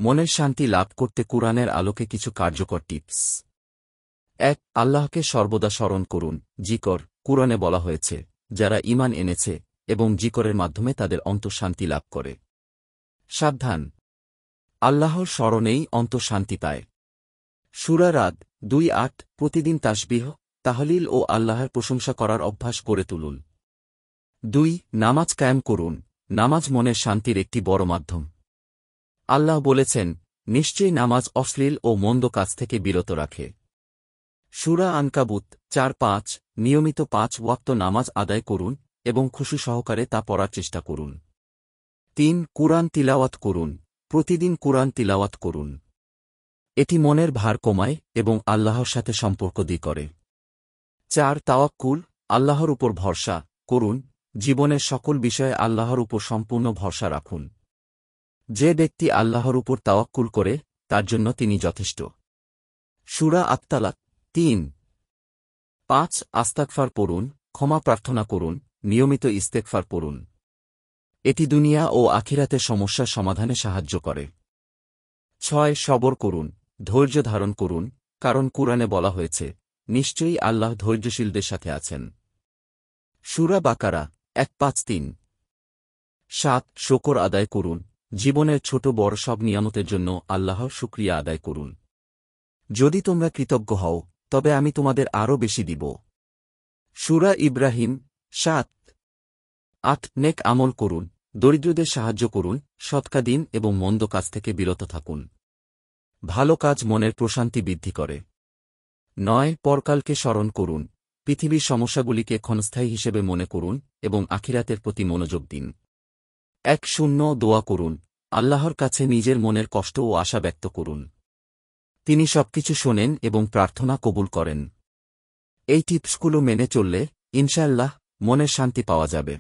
মনের শান্তি লাভ করতে কুরআনের আলোকে কিছু কার্যকর টিপস। ১. আল্লাহকে সর্বদা স্মরণ করুন। জিকর। কুরআনে বলা হয়েছে, যারা ঈমান এনেছে এবং জিকরের মাধ্যমে তাদের অন্তঃশান্তি লাভ করে। সাবধান, আল্লাহর স্মরণেই অন্তঃশান্তি পায়। সূরা রাদ ২:৮। প্রতিদিন তাসবিহ, তাহলিল ও আল্লাহর প্রশংসা করার অভ্যাস গড়ে তুলুন। ২. নামাজ কায়েম করুন। নামাজ মনের শান্তির একটি বড় মাধ্যম। আল্লাহ বলেছেন, নিশ্চয়ই নামাজ অশ্লীল ও মন্দ কাজ থেকে বিরত রাখে। সূরা আনকাবুত ৪:৫। নিয়মিত ৫ ওয়াক্ত নামাজ আদায় করুন এবং খুশি সহকারে তা পড়ার চেষ্টা করুন। ৩. কুরআন তিলাওয়াত করুন। প্রতিদিন কুরআন তিলাওয়াত করুন। এটি মনের ভার কমায় এবং আল্লাহর সাথে সম্পর্ক দৃঢ় করে। ৪. তাওয়াক্কুল, আল্লাহর উপর ভরসা করুন। জীবনের সকল বিষয়ে আল্লাহর উপর সম্পূর্ণ ভরসা রাখুন। যে ব্যক্তি আল্লাহর উপর তাওয়াক্কুল করে, তার জন্য তিনি যথেষ্ট। সূরা আত-তালাক ৩:৫। আস্তাগফার পড়ুন, ক্ষমা প্রার্থনা করুন, নিয়মিত ইস্তেগফার পড়ুন। এটি দুনিয়া ও আখিরাতের সমস্যার সমাধানে সাহায্য করে। ৬. সবর করুন, ধৈর্য ধারণ করুন, কারণ কুরআনে বলা হয়েছে, নিশ্চয়ই আল্লাহ ধৈর্যশীলদের সাথে আছেন। সূরা বাকারা ১৫৩। ৭. শুকর আদায় করুন। জীবনের ছোট বড় সব নিয়ামতের জন্য আল্লাহর শুকরিয়া আদায় করুন। যদি তোমরা কৃতজ্ঞ হও, তবে আমি তোমাদের আরও বেশি দিব। সূরা ইব্রাহিম ৭:৮। নেক আমল করুন, দরিদ্রদের সাহায্য করুন, সৎকা দিন এবং মন্দ কাজ থেকে বিরত থাকুন। ভালো কাজ মনের প্রশান্তি বৃদ্ধি করে। ৯. পরকালকে স্মরণ করুন। পৃথিবীর সমস্যাগুলিকে ক্ষণস্থায়ী হিসেবে মনে করুন এবং আখিরাতের প্রতি মনোযোগ দিন। ১-০ দোয়া করুন। আল্লাহর কাছে নিজের মনের কষ্ট ও আশা ব্যক্ত করুন। তিনি সবকিছু শোনেন এবং প্রার্থনা কবুল করেন। এই টিপসগুলো মেনে চললে ইনশাআল্লাহ মনের শান্তি পাওয়া যাবে।